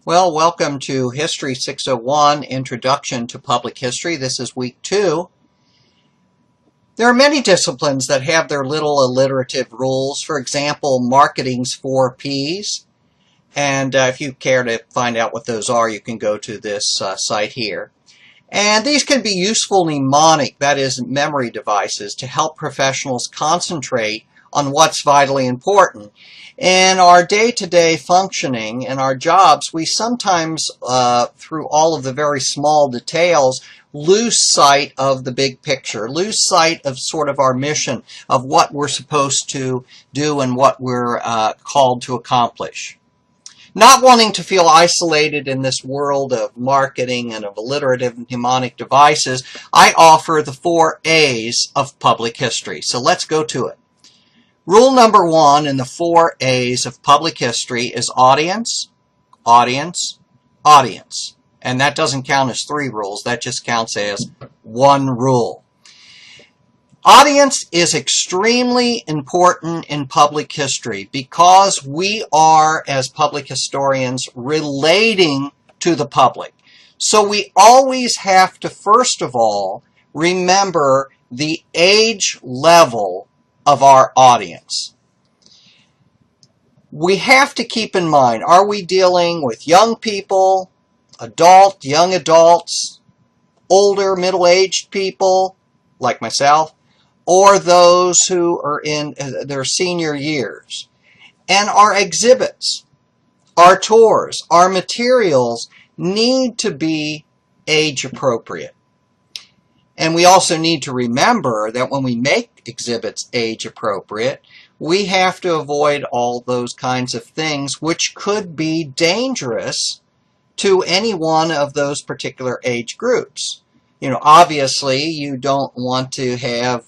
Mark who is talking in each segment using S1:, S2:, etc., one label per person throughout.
S1: Well, welcome to History 601, Introduction to Public History. This is week 2. There are many disciplines that have their little alliterative rules. For example, marketing's 4 Ps. And if you care to find out what those are, you can go to this site here. And these can be useful mnemonic, that is, memory devices, to help professionals concentrate on what's vitally important. In our day-to-day functioning, in our jobs, we sometimes, through all of the very small details, lose sight of the big picture, lose sight of sort of our mission, of what we're supposed to do and what we're called to accomplish. Not wanting to feel isolated in this world of marketing and of alliterative mnemonic devices, I offer the 4 A's of public history. So let's go to it. Rule number 1 in the 4 A's of public history is audience, audience, audience. And that doesn't count as 3 rules. That just counts as 1 rule. Audience is extremely important in public history because we are, as public historians, relating to the public. So we always have to, first of all, remember the age level of our audience. We have to keep in mind, are we dealing with young people, young adults, older, middle-aged people, like myself, or those who are in their senior years? And our exhibits, our tours, our materials need to be age appropriate. And we also need to remember that when we make exhibits age appropriate, we have to avoid all those kinds of things which could be dangerous to any one of those particular age groups. Obviously, you don't want to have,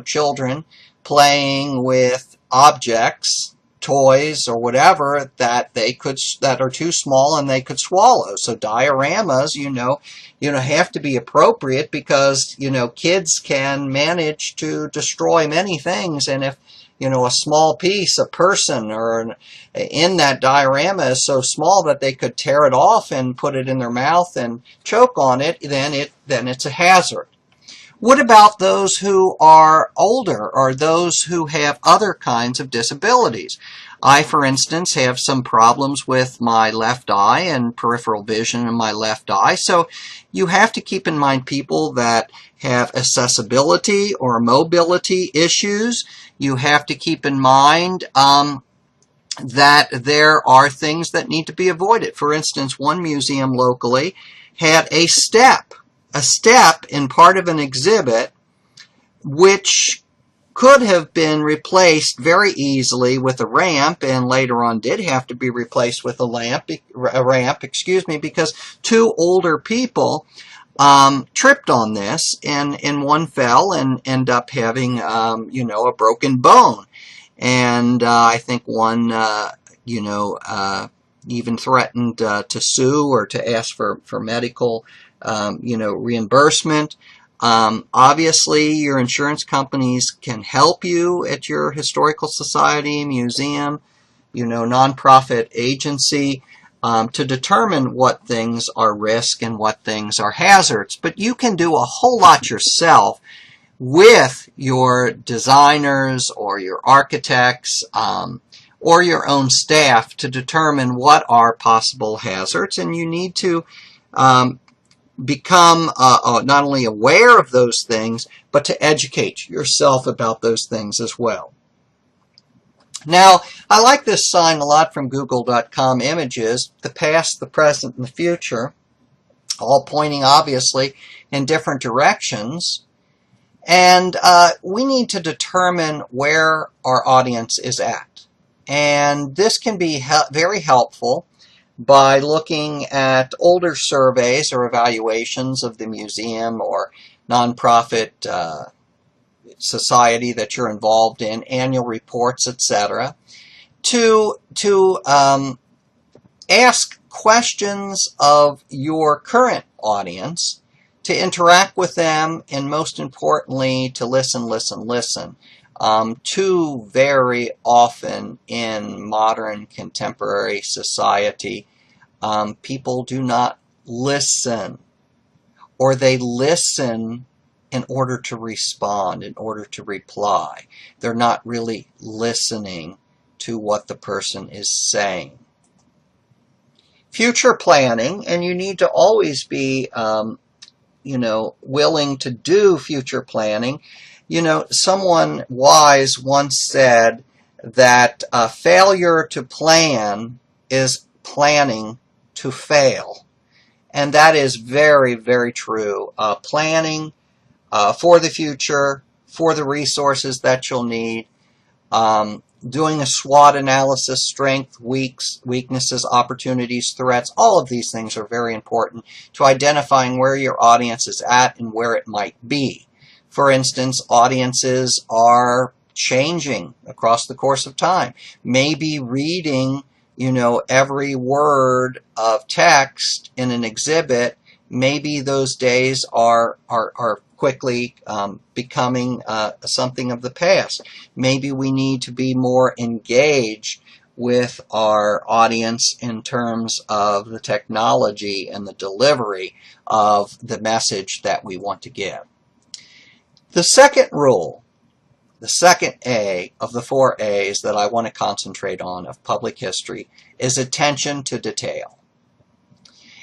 S1: children playing with objects, toys, or whatever that are too small and they could swallow. So dioramas, have to be appropriate because, kids can manage to destroy many things. And if, a small piece, a person, or in that diorama is so small that they could tear it off and put it in their mouth and choke on it, then it's a hazard. What about those who are older or those who have other kinds of disabilities? I, for instance, have some problems with my left eye and peripheral vision in my left eye. So you have to keep in mind people that have accessibility or mobility issues. You have to keep in mind that there are things that need to be avoided. For instance, one museum locally had a step in part of an exhibit which could have been replaced very easily with a ramp, and later on did have to be replaced with a ramp, because 2 older people tripped on this, and one fell and ended up having, a broken bone. And I think one, even threatened to sue or to ask for medical, reimbursement. Obviously, your insurance companies can help you at your historical society, museum, nonprofit agency, to determine what things are risk and what things are hazards. But you can do a whole lot yourself with your designers or your architects or your own staff to determine what are possible hazards. And you need to become not only aware of those things, but to educate yourself about those things as well. Now, I like this sign a lot from Google.com Images, the past, the present, and the future, all pointing obviously in different directions. And we need to determine where our audience is at. And this can be very helpful by looking at older surveys or evaluations of the museum or nonprofit society that you're involved in, annual reports, etc., to ask questions of your current audience, to interact with them, and most importantly, to listen. Too very often in modern contemporary society, people do not listen, or they listen in order to respond, in order to reply. They're not really listening to what the person is saying. Future planning, and you need to always be, willing to do future planning. Someone wise once said that failure to plan is planning to fail. And that is very, very true. Planning for the future, for the resources that you'll need, doing a SWOT analysis, strengths, weaknesses, opportunities, threats, all of these things are very important to identifying where your audience is at and where it might be. For instance, audiences are changing across the course of time. Maybe reading, every word of text in an exhibit, maybe those days are quickly becoming something of the past. Maybe we need to be more engaged with our audience in terms of the technology and the delivery of the message that we want to give. The second rule, the second A of the 4 A's that I want to concentrate on of public history is attention to detail.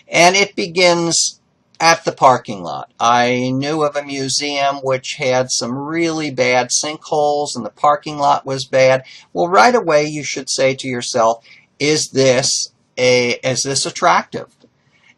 S1: And it begins at the parking lot. I knew of a museum which had some really bad sinkholes and the parking lot was bad. Well, right away you should say to yourself, is this attractive?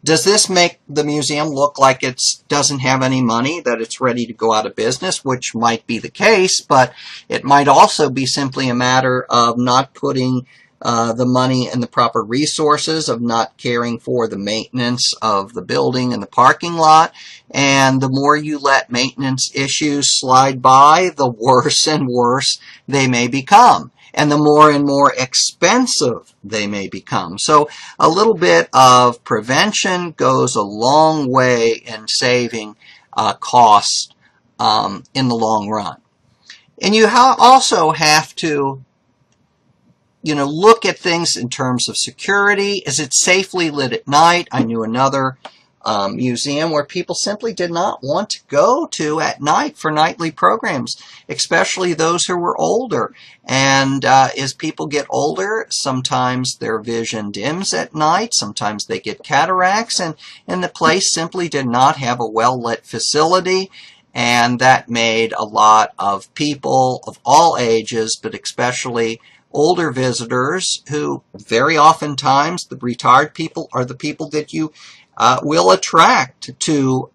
S1: Does this make the museum look like it doesn't have any money, that it's ready to go out of business, which might be the case, but it might also be simply a matter of not putting the money and the proper resources, of not caring for the maintenance of the building and the parking lot. And the more you let maintenance issues slide by, the worse and worse they may become. And the more and more expensive they may become. So a little bit of prevention goes a long way in saving costs in the long run. And you also have to look at things in terms of security. Is it safely lit at night? I knew another museum where people simply did not want to go to at night for nightly programs, especially those who were older. And as people get older, sometimes their vision dims at night, sometimes they get cataracts, and the place simply did not have a well-lit facility. And that made a lot of people of all ages, but especially older visitors, who very oftentimes, the retired people are the people that you will attract to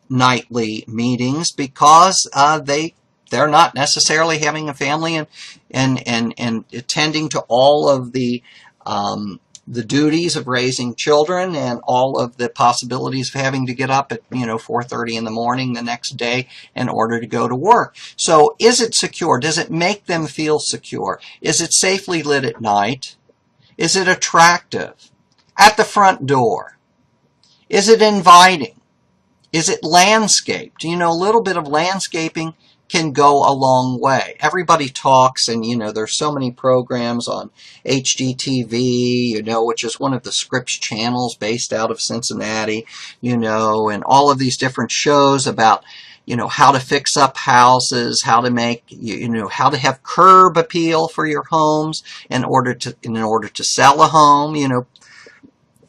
S1: nightly meetings, because they're not necessarily having a family and attending to all of the duties of raising children and all of the possibilities of having to get up at 4:30 in the morning the next day in order to go to work. So is it secure? Does it make them feel secure? Is it safely lit at night? Is it attractive? At the front door? Is it inviting? Is it landscaped? A little bit of landscaping can go a long way. Everybody talks, and there's so many programs on HGTV, which is one of the Scripps channels based out of Cincinnati, and all of these different shows about how to fix up houses, how to make, how to have curb appeal for your homes in order to sell a home.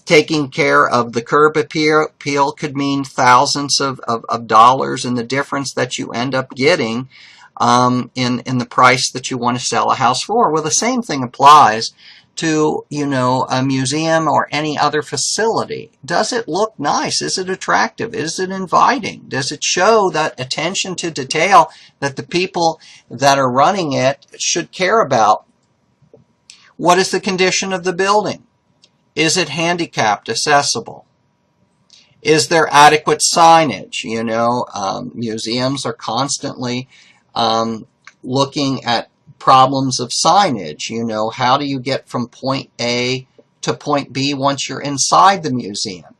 S1: Taking care of the curb appeal could mean thousands of dollars, and the difference that you end up getting in the price that you want to sell a house for. Well, the same thing applies to a museum or any other facility. Does it look nice? Is it attractive? Is it inviting? Does it show that attention to detail that the people that are running it should care about? What is the condition of the building? Is it handicapped accessible? Is there adequate signage? Museums are constantly looking at problems of signage. How do you get from point A to point B once you're inside the museum?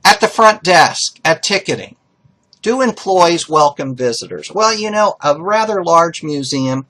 S1: At the front desk, at ticketing, do employees welcome visitors? Well, a rather large museum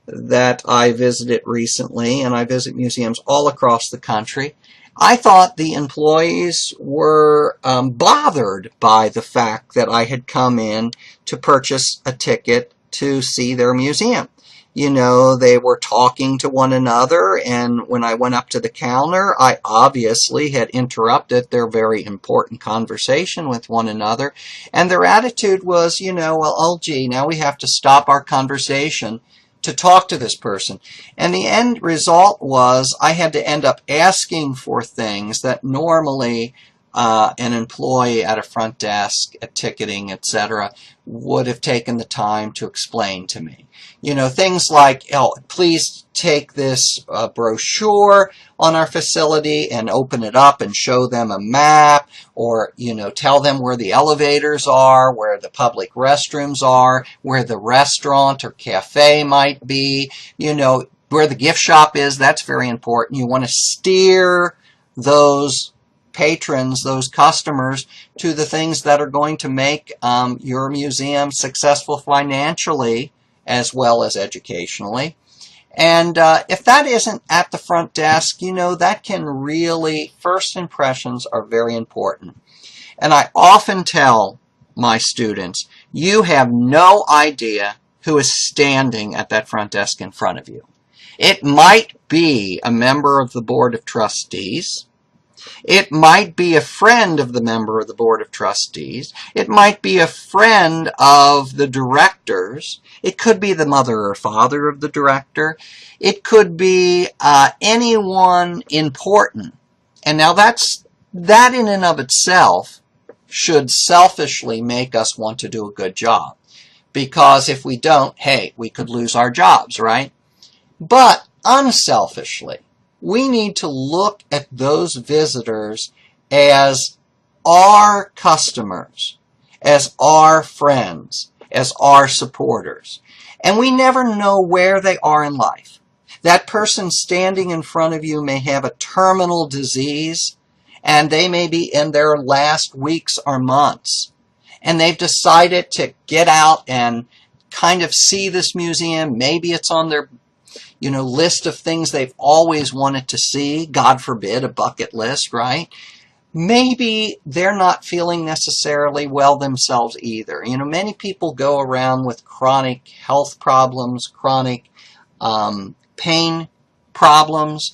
S1: that I visited recently, and I visit museums all across the country, I thought the employees were bothered by the fact that I had come in to purchase a ticket to see their museum. You know, they were talking to one another, and when I went up to the counter, I obviously had interrupted their very important conversation with one another, and their attitude was, you know, well, oh gee, now we have to stop our conversation to talk to this person. And the end result was I had to end up asking for things that normally an employee at a front desk, at ticketing, etc., would have taken the time to explain to me. You know, things like, oh, please take this brochure on our facility and open it up and show them a map, or, you know, tell them where the elevators are, where the public restrooms are, where the restaurant or cafe might be, you know, where the gift shop is. That's very important. You want to steer those patrons, those customers, to the things that are going to make your museum successful financially as well as educationally. And if that isn't at the front desk, you know, that can really, first impressions are very important. And I often tell my students, you have no idea who is standing at that front desk in front of you. It might be a member of the Board of Trustees. It might be a friend of the member of the Board of Trustees. It might be a friend of the directors. It could be the mother or father of the director. It could be anyone important. And now that in and of itself should selfishly make us want to do a good job. Because if we don't, hey, we could lose our jobs, right? But unselfishly, we need to look at those visitors as our customers, as our friends, as our supporters. And we never know where they are in life. That person standing in front of you may have a terminal disease, and they may be in their last weeks or months. And they've decided to get out and kind of see this museum. Maybe it's on their list of things they've always wanted to see. God forbid, a bucket list, right? Maybe they're not feeling necessarily well themselves either. You know, many people go around with chronic health problems, chronic pain problems.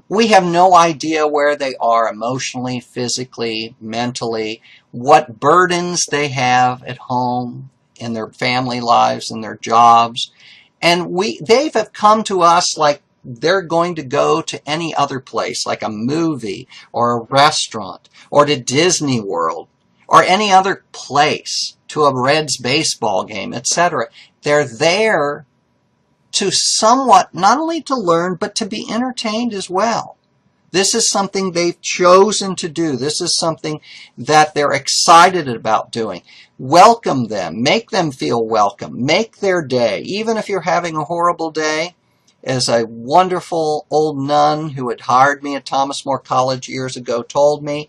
S1: We have no idea where they are emotionally, physically, mentally, what burdens they have at home, in their family lives, in their jobs. And they have come to us like they're going to go to any other place, like a movie or a restaurant or to Disney World or any other place, to a Reds baseball game, etc. They're there to somewhat, not only to learn, but to be entertained as well. This is something they've chosen to do. This is something that they're excited about doing. Welcome them. Make them feel welcome. Make their day. Even if you're having a horrible day, as a wonderful old nun who had hired me at Thomas More College years ago told me,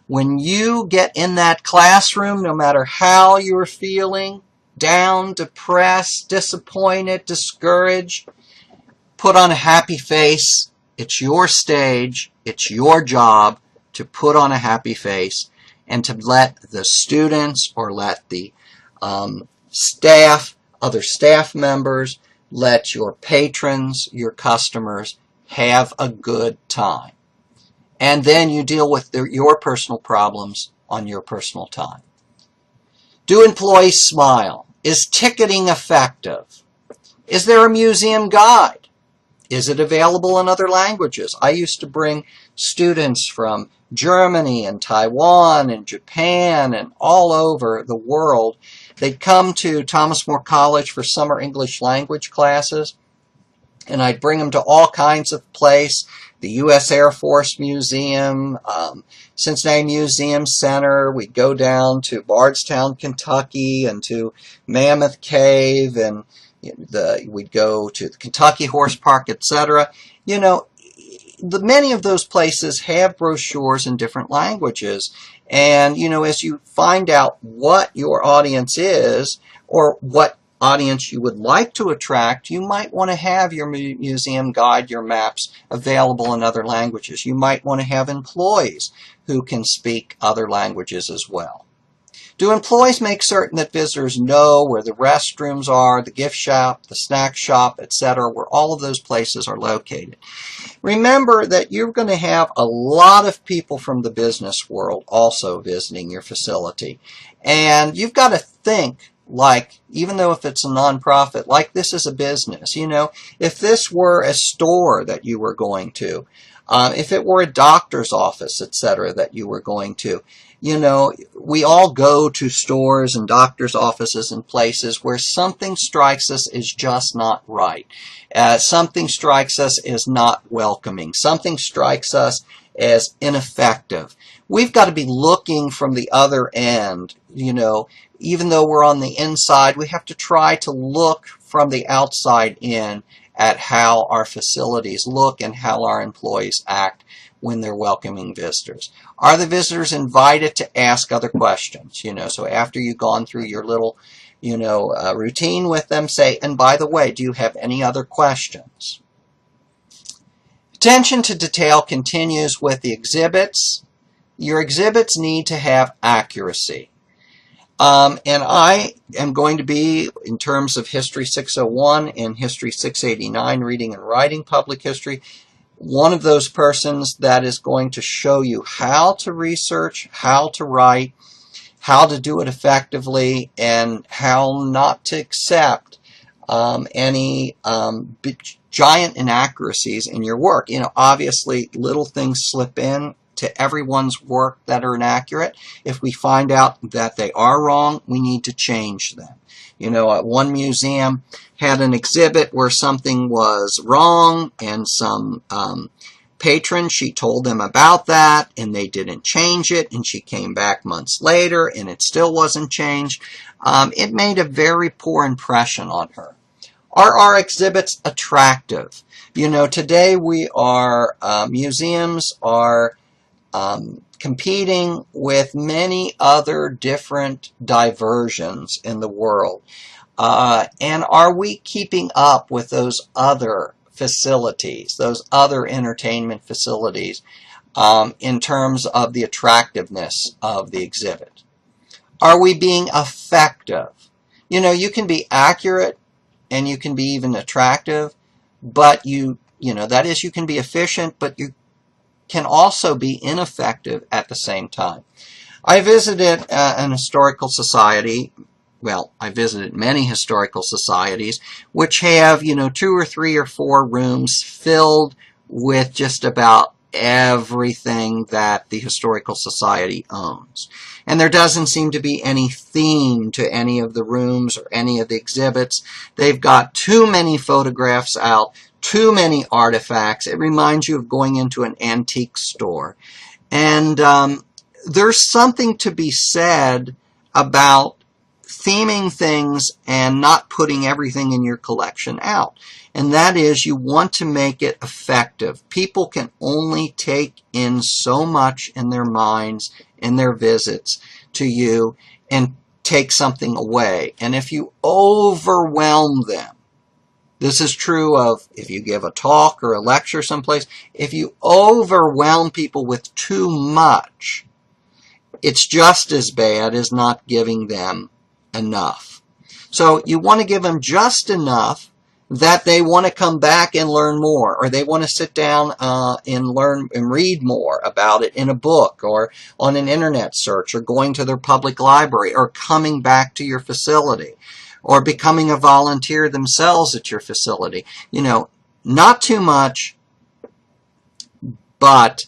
S1: when you get in that classroom, no matter how you're feeling, down, depressed, disappointed, discouraged, put on a happy face. It's your stage, it's your job to put on a happy face and to let the students or let the staff, other staff members, let your patrons, your customers have a good time. And then you deal with your personal problems on your personal time. Do employees smile? Is ticketing effective? Is there a museum guide? Is it available in other languages? I used to bring students from Germany and Taiwan and Japan and all over the world. They'd come to Thomas More College for summer English language classes, and I'd bring them to all kinds of places. The U.S. Air Force Museum, Cincinnati Museum Center. We'd go down to Bardstown, Kentucky, and to Mammoth Cave, and we'd go to the Kentucky Horse Park, etc. You know, many of those places have brochures in different languages. And, you know, as you find out what your audience is or what audience you would like to attract, you might want to have your museum guide, your maps available in other languages. You might want to have employees who can speak other languages as well. Do employees make certain that visitors know where the restrooms are, the gift shop, the snack shop, etc., where all of those places are located? Remember that you're going to have a lot of people from the business world also visiting your facility. And you've got to think like, even though if it's a nonprofit, like this is a business. You know, if this were a store that you were going to, if it were a doctor's office, etc., that you were going to, you know, we all go to stores and doctor's offices and places where something strikes us as just not right. Something strikes us as not welcoming. Something strikes us as ineffective. We've got to be looking from the other end. You know, even though we're on the inside, we have to try to look from the outside in at how our facilities look and how our employees act when they're welcoming visitors. Are the visitors invited to ask other questions? You know, so after you've gone through your little, you know, routine with them, say, and by the way, do you have any other questions? Attention to detail continues with the exhibits. Your exhibits need to have accuracy. And I am going to be, in terms of History 601 and History 689, Reading and Writing Public History, one of those persons that is going to show you how to research, how to write, how to do it effectively, and how not to accept any giant inaccuracies in your work. You know, obviously, little things slip in to everyone's work that are inaccurate. If we find out that they are wrong, we need to change them. You know, one museum had an exhibit where something was wrong, and some patron, she told them about that, and they didn't change it, and she came back months later, and it still wasn't changed. It made a very poor impression on her. Are our exhibits attractive? You know, today museums are competing with many other different diversions in the world. And are we keeping up with those other facilities, those other entertainment facilities, in terms of the attractiveness of the exhibit? Are we being effective? You know, you can be accurate and you can be even attractive, but you know, that is, you can be efficient, but you can also be ineffective at the same time. I visited an historical society. Well, I visited many historical societies which have, you know, 2 or 3 or 4 rooms filled with just about everything that the historical society owns. And there doesn't seem to be any theme to any of the rooms or any of the exhibits. They've got too many photographs out, too many artifacts. It reminds you of going into an antique store. And there's something to be said about theming things and not putting everything in your collection out. And that is, you want to make it effective. People can only take in so much in their minds, in their visits to you, and take something away. And if you overwhelm them, this is true of if you give a talk or a lecture someplace, if you overwhelm people with too much, it's just as bad as not giving them enough. So you want to give them just enough that they want to come back and learn more, or they want to sit down and learn and read more about it in a book or on an internet search, or going to their public library, or coming back to your facility, or becoming a volunteer themselves at your facility. You know, not too much, but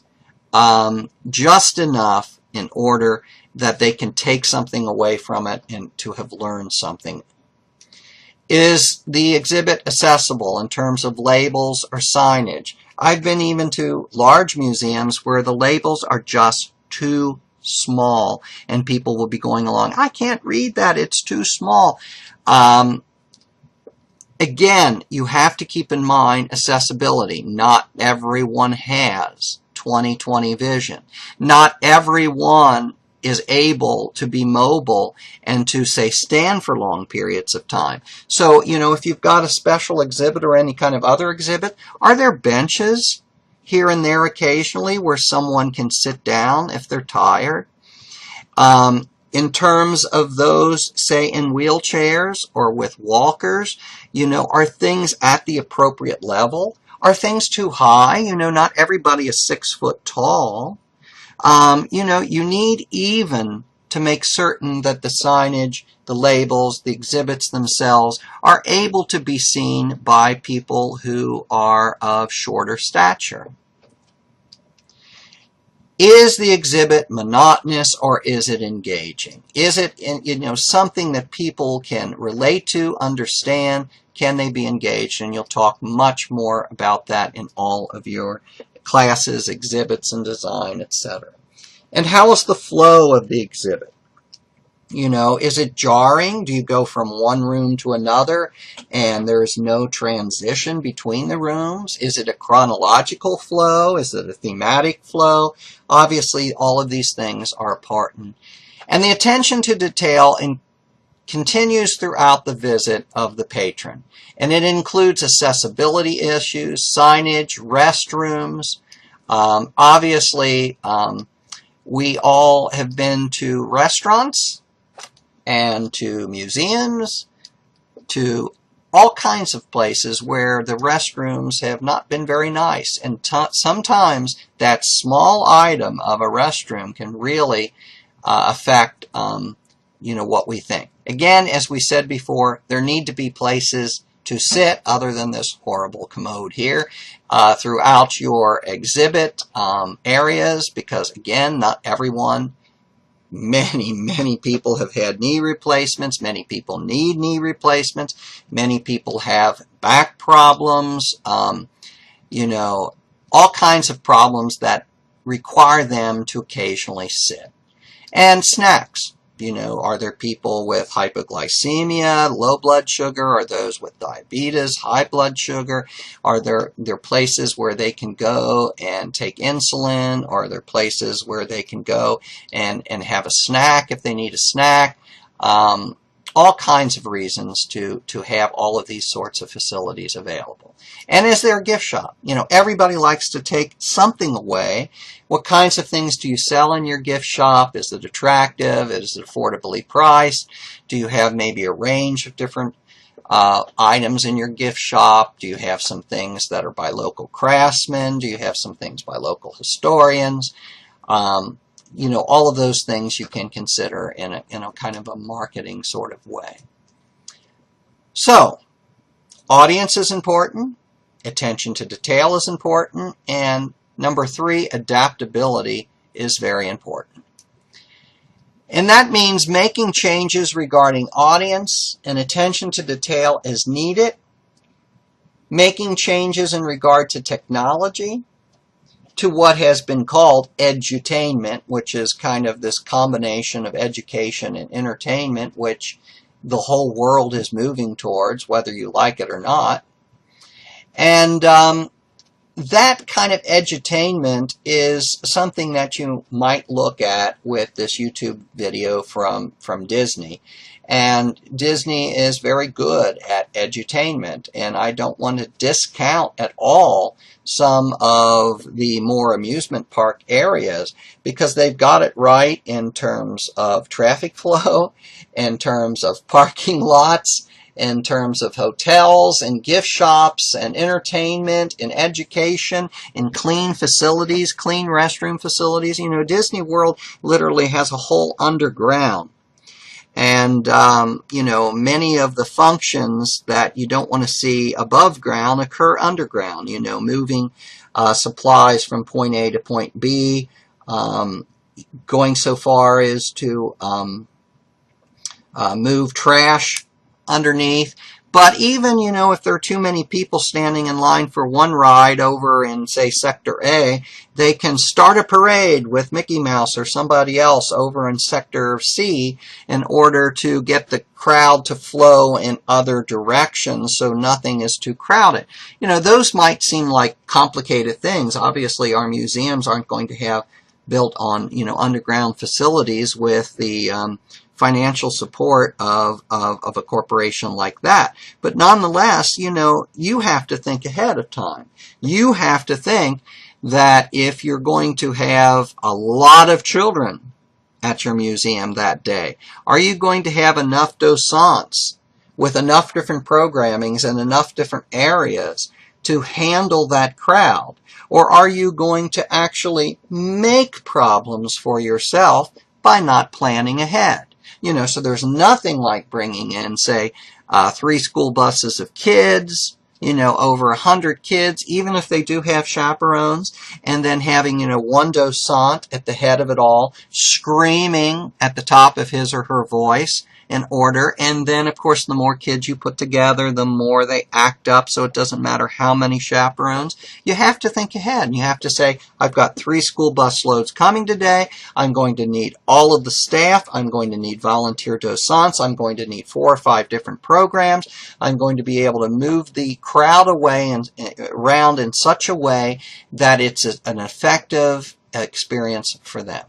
S1: just enough in order that they can take something away from it and to have learned something. Is the exhibit accessible in terms of labels or signage? I've been even to large museums where the labels are just too small, and people will be going along, I can't read that, it's too small. Again, you have to keep in mind accessibility. Not everyone has 20/20 vision. Not everyone is able to be mobile and to, say, stand for long periods of time. So, if you've got a special exhibit or any kind of other exhibit, are there benches here and there occasionally where someone can sit down if they're tired? In terms of those, say, in wheelchairs or with walkers, are things at the appropriate level? Are things too high? Not everybody is 6 foot tall. You need even to make certain that the signage, the labels, the exhibits themselves are able to be seen by people who are of shorter stature. Is the exhibit monotonous or is it engaging? Is it something that people can relate to, understand? Can they be engaged? And you'll talk much more about that in all of your classes, exhibits, and design, etc. And how is the flow of the exhibit? Is it jarring? Do you go from one room to another and there's no transition between the rooms? Is it a chronological flow? Is it a thematic flow? Obviously, all of these things are important. And the attention to detail continues throughout the visit of the patron. And it includes accessibility issues, signage, restrooms. Obviously, we all have been to restaurants and to museums, to all kinds of places where the restrooms have not been very nice. And sometimes that small item of a restroom can really affect, what we think. Again, as we said before, there need to be places to sit other than this horrible commode here throughout your exhibit areas, because again, not everyone, many people have had knee replacements, many people need knee replacements, many people have back problems, all kinds of problems that require them to occasionally sit. And snacks. Are there people with hypoglycemia, low blood sugar? Are those with diabetes, high blood sugar? Are there places where they can go and take insulin? Or are there places where they can go and have a snack if they need a snack? All kinds of reasons to have all of these sorts of facilities available. And is there a gift shop? Everybody likes to take something away. What kinds of things do you sell in your gift shop? Is it attractive? Is it affordably priced? Do you have maybe a range of different items in your gift shop? Do you have some things that are by local craftsmen? Do you have some things by local historians? All of those things you can consider in a kind of a marketing sort of way. So, audience is important, attention to detail is important, and number 3, adaptability is very important. And that means making changes regarding audience and attention to detail as needed, making changes in regard to technology, to what has been called edutainment, which is kind of this combination of education and entertainment, which the whole world is moving towards, whether you like it or not. And that kind of edutainment is something that you might look at with this YouTube video from Disney. And Disney is very good at edutainment, and I don't want to discount at all some of the more amusement park areas, because they've got it right in terms of traffic flow, in terms of parking lots, in terms of hotels and gift shops and entertainment and education and clean facilities, clean restroom facilities. Disney World literally has a whole underground. And, many of the functions that you don't want to see above ground occur underground, moving supplies from point A to point B, going so far as to move trash underneath. But even, if there are too many people standing in line for one ride over in, say, Sector A, they can start a parade with Mickey Mouse or somebody else over in Sector C in order to get the crowd to flow in other directions so nothing is too crowded. Those might seem like complicated things. Obviously, our museums aren't going to have built on, underground facilities with the financial support of a corporation like that. But nonetheless, you have to think ahead of time. You have to think that if you're going to have a lot of children at your museum that day, are you going to have enough docents with enough different programmings and enough different areas to handle that crowd? Or are you going to actually make problems for yourself by not planning ahead? So there's nothing like bringing in, say, 3 school buses of kids, over 100 kids, even if they do have chaperones, and then having, one docent at the head of it all, screaming at the top of his or her voice in order. And then, of course, the more kids you put together, the more they act up, so it doesn't matter how many chaperones. You have to think ahead. You have to say, I've got 3 school bus loads coming today. I'm going to need all of the staff. I'm going to need volunteer docents. I'm going to need 4 or 5 different programs. I'm going to be able to move the crowd away and around in such a way that it's an effective experience for them.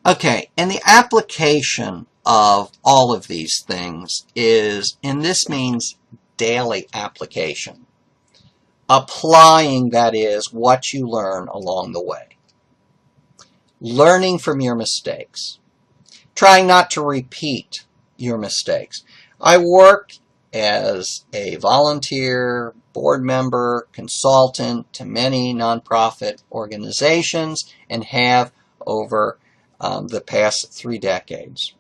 S1: Okay, and the application of all of these things is, and this means daily application. Applying, that is, what you learn along the way. Learning from your mistakes. Trying not to repeat your mistakes. I worked as a volunteer, board member, consultant to many nonprofit organizations and have over the past 3 decades.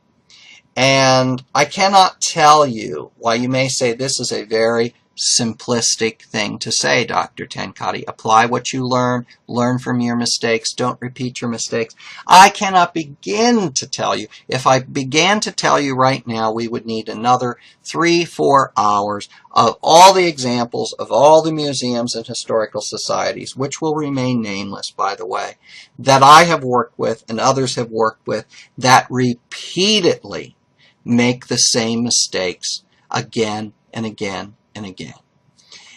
S1: And I cannot tell you, while you may say this is a very simplistic thing to say, Dr. Tenkate, apply what you learn from your mistakes, don't repeat your mistakes. I cannot begin to tell you. If I began to tell you right now, we would need another 3-4 hours of all the examples of all the museums and historical societies, which will remain nameless, by the way, that I have worked with and others have worked with, that repeatedly make the same mistakes again and again and again.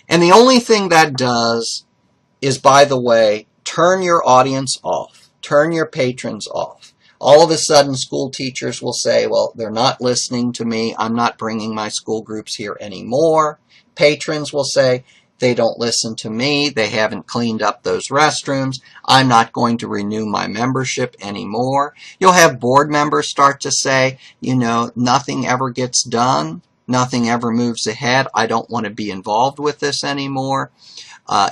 S1: And the only thing that does is, by the way, turn your audience off, turn your patrons off. All of a sudden, school teachers will say, well, they're not listening to me. I'm not bringing my school groups here anymore. Patrons will say, they don't listen to me. They haven't cleaned up those restrooms. I'm not going to renew my membership anymore. You'll have board members start to say, nothing ever gets done. Nothing ever moves ahead. I don't want to be involved with this anymore.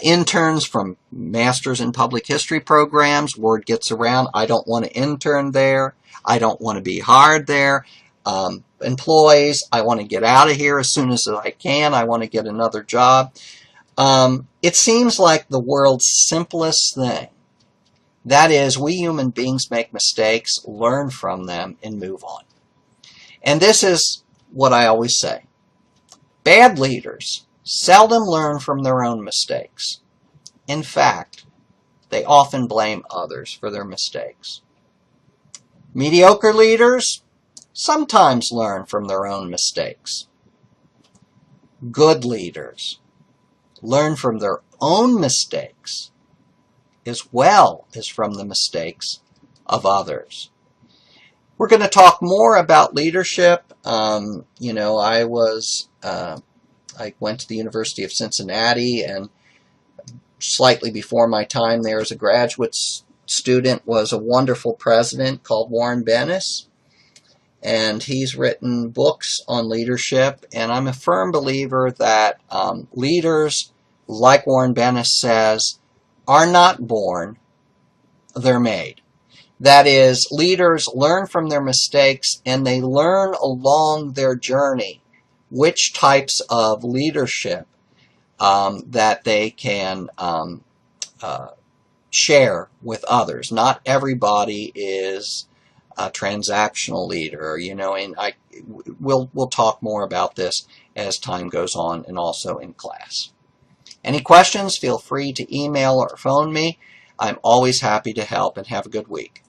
S1: Interns from Masters in Public History programs, word gets around, I don't want to intern there. I don't want to be hired there. Employees, I want to get out of here as soon as I can. I want to get another job. It seems like the world's simplest thing. That is, we human beings make mistakes, learn from them, and move on. And this is what I always say. Bad leaders seldom learn from their own mistakes. In fact, they often blame others for their mistakes. Mediocre leaders sometimes learn from their own mistakes. Good leaders learn from their own mistakes as well as from the mistakes of others. We're going to talk more about leadership. I went to the University of Cincinnati, and slightly before my time there as a graduate student was a wonderful president called Warren Bennis. And he's written books on leadership, and I'm a firm believer that leaders, like Warren Bennis says, are not born, they're made. That is, leaders learn from their mistakes, and they learn along their journey which types of leadership that they can share with others. Not everybody is a transactional leader, and we'll talk more about this as time goes on and also in class. Any questions, feel free to email or phone me. I'm always happy to help, and have a good week.